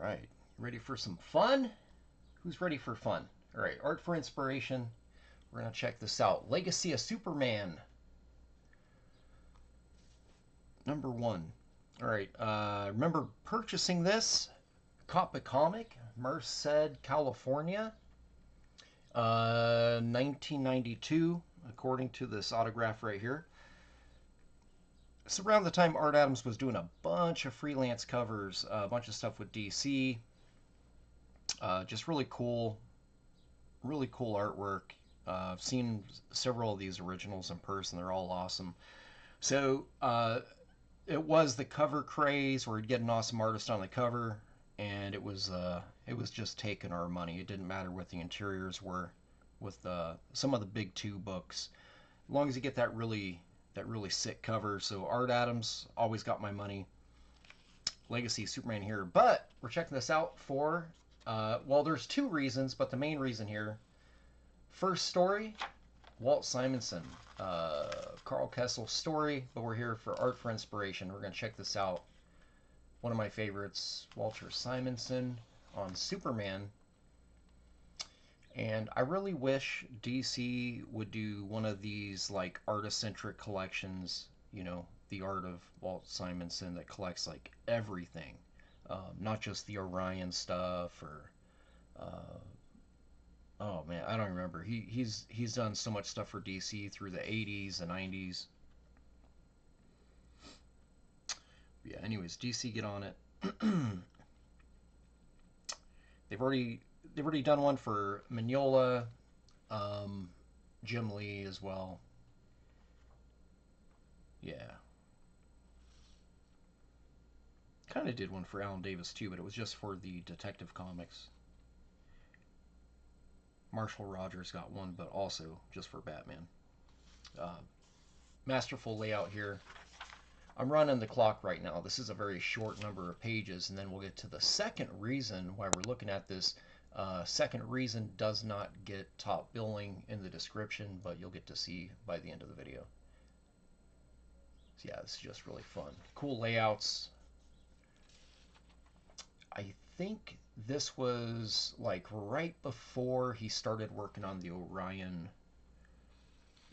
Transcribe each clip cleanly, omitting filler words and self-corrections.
Right. Ready for some fun? Who's ready for fun? All right, art for inspiration. We're going to check this out. Legacy of Superman, number one. All right, remember purchasing this? Cop Comic, Merced, California, 1992, according to this autograph right here. It's around the time Art Adams was doing a bunch of freelance covers, a bunch of stuff with DC. Just really cool artwork. I've seen several of these originals in person. They're all awesome. So it was the cover craze where you'd get an awesome artist on the cover, and it was just taking our money. It didn't matter what the interiors were with some of the big two books, as long as you get that really sick cover. So Art Adams always got my money. Legacy Superman here, but we're checking this out for well, there's two reasons, but the main reason here. First story, Walt Simonson, Carl Kessel's story, but we're here for art for inspiration. We're going to check this out. One of my favorites, Walter Simonson on Superman. And I really wish DC would do one of these like artist-centric collections, you know, the art of Walt Simonson that collects like everything, not just the Orion stuff or oh man, I don't remember. He's done so much stuff for DC through the 80s and 90s. Yeah, anyways, DC, get on it. They've already done one for Mignola, Jim Lee as well. Yeah, kind of did one for Alan Davis too, but it was just for the Detective Comics. Marshall Rogers got one, but also just for Batman. Uh, Masterful layout here. I'm running the clock right now. This is a very short number of pages, and then we'll get to the second reason why we're looking at this. Second reason does not get top billing in the description, but you'll get to see by the end of the video. So yeah, this is just really fun. Cool layouts. I think this was like right before he started working on the Orion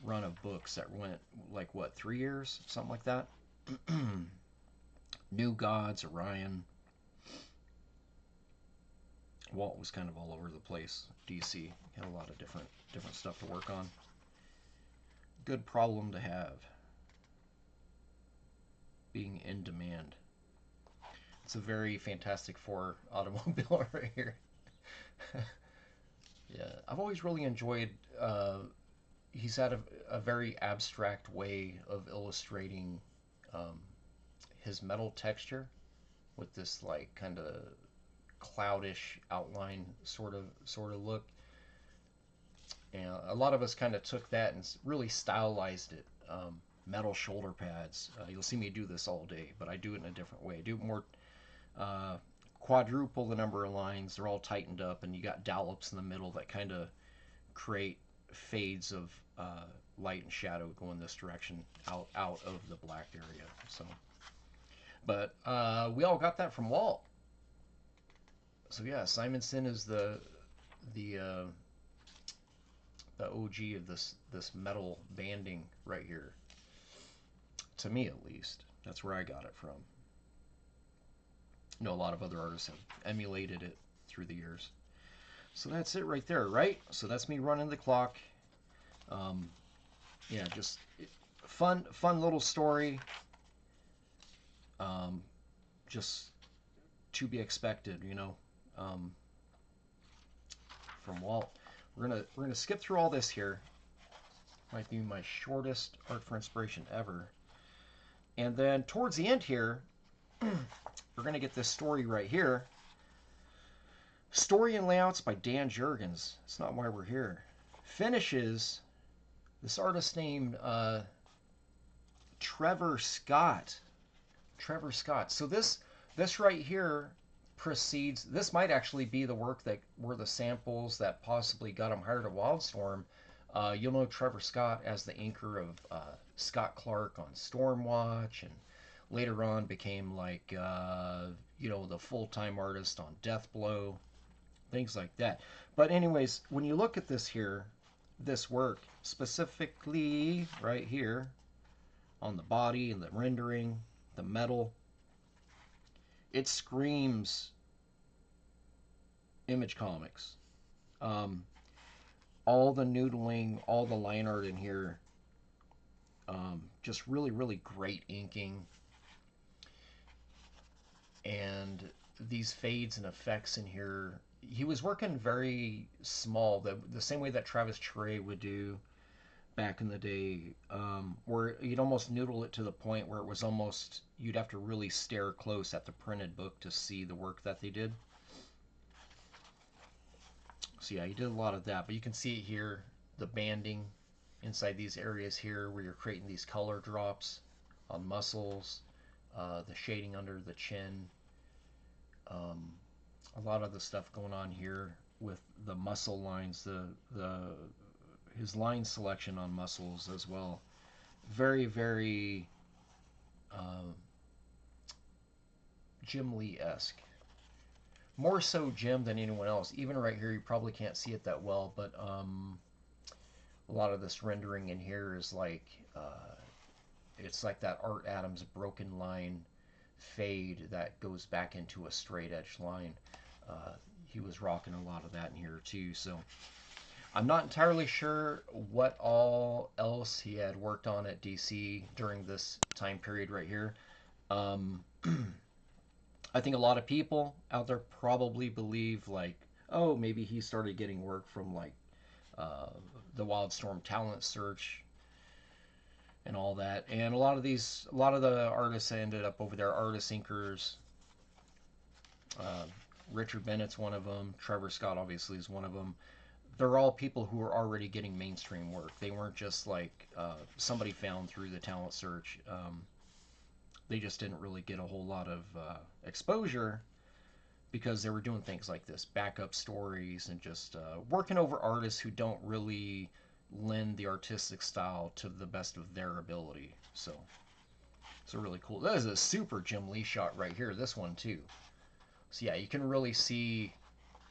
run of books that went like what, 3 years, something like that. New Gods, Orion. Walt was kind of all over the place. DC had a lot of different stuff to work on. Good problem to have, being in demand. It's a very Fantastic Four automobile right here. Yeah, I've always really enjoyed. He's had a very abstract way of illustrating um, his metal texture with this like kind of cloudish outline sort of look. And a lot of us kind of took that and really stylized it. Metal shoulder pads. You'll see me do this all day, but I do it in a different way. I do it more uh, quadruple the number of lines. They're all tightened up, and you got dollops in the middle that kind of create fades of light and shadow going this direction out of the black area. So, but we all got that from Walt. So yeah, Simonson is the uh, the OG of this metal banding right here. To me, at least, that's where I got it from. You know, a lot of other artists have emulated it through the years. So that's it right there, right? So that's me running the clock. Um, yeah, just fun little story. Um, just to be expected, you know, from Walt. We're gonna skip through all this here. Might be my shortest art for inspiration ever. And then towards the end here, we're gonna get this story right here. Story and layouts by Dan Jurgens. It's not why we're here. Finishes this artist named Trevor Scott. Trevor Scott. So this right here precedes. This might actually be the work that were the samples that possibly got him hired at Wildstorm. You'll know Trevor Scott as the inker of Scott Clark on Stormwatch and Later on, became like the full-time artist on Death Blow, things like that. But anyways, when you look at this here, this work specifically right here on the body and the rendering, the metal, it screams Image Comics. Um, all the noodling, all the line art in here, just really, really great inking, and these fades and effects in here. He was working very small, the same way that Travis Charest would do back in the day, where you'd almost noodle it to the point where it was almost you'd have to really stare close at the printed book to see the work that they did. So yeah, he did a lot of that, but you can see it here, the banding inside these areas here where you're creating these color drops on muscles, the shading under the chin, um, a lot of the stuff going on here with the muscle lines, the his line selection on muscles as well. Very, very uh, Jim Lee-esque. More so Jim than anyone else. Even right here, you probably can't see it that well, but a lot of this rendering in here is like it's like that Art Adams broken line fade that goes back into a straight edge line. He was rocking a lot of that in here too. So I'm not entirely sure what all else he had worked on at DC during this time period right here. Um, I think a lot of people out there probably believe like, oh, maybe he started getting work from like uh, the Wildstorm talent search and all that. And a lot of the artists ended up over there, artist inkers. Uh, Richard Bennett's one of them. Trevor Scott obviously is one of them. They're all people who are already getting mainstream work. They weren't just like somebody found through the talent search. They just didn't really get a whole lot of exposure because they were doing things like this, backup stories, and just working over artists who don't really lend the artistic style to the best of their ability. So it's a really cool. That is a super Jim Lee shot right here. This one too. So yeah, you can really see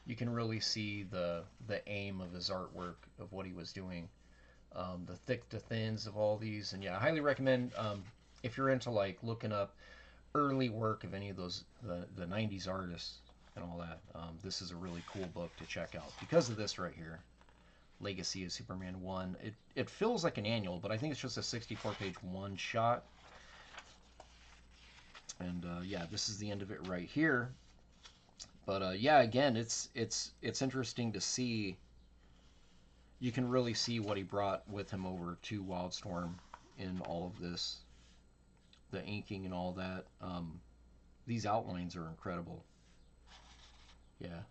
the aim of his artwork of what he was doing. The thick to thins of all these, and yeah, I highly recommend if you're into like looking up early work of any of those the '90s artists and all that. This is a really cool book to check out because of this right here. Legacy of Superman 1. It feels like an annual, but I think it's just a 64-page one shot. And yeah, this is the end of it right here. But yeah, again, it's interesting to see. You can really see what he brought with him over to Wildstorm in all of this, the inking and all that. These outlines are incredible. Yeah,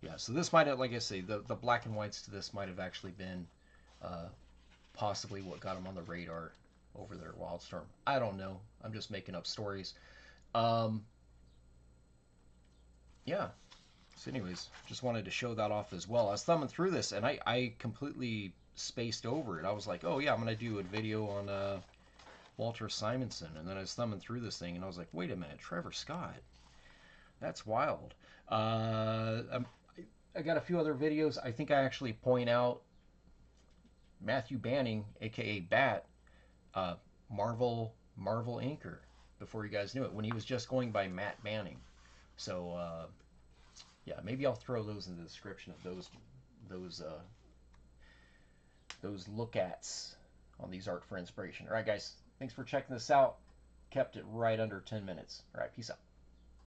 yeah. So this might have, like I say, the black and whites to this might have actually been uh, possibly what got him on the radar over there at Wildstorm. I don't know. I'm just making up stories. Um, yeah. So, anyways, just wanted to show that off as well. I was thumbing through this and I completely spaced over it. I was like, oh yeah, I'm gonna do a video on Walter Simonson, and then I was thumbing through this thing and I was like, wait a minute, Trevor Scott. That's wild. I got a few other videos. I think I actually point out Matthew Banning, aka Bat, uh, Marvel inker, before you guys knew it, when he was just going by Matt Banning. So yeah, maybe I'll throw those in the description of those uh, those look ats on these art for inspiration. All right, guys, thanks for checking this out. Kept it right under 10 minutes. All right, peace out.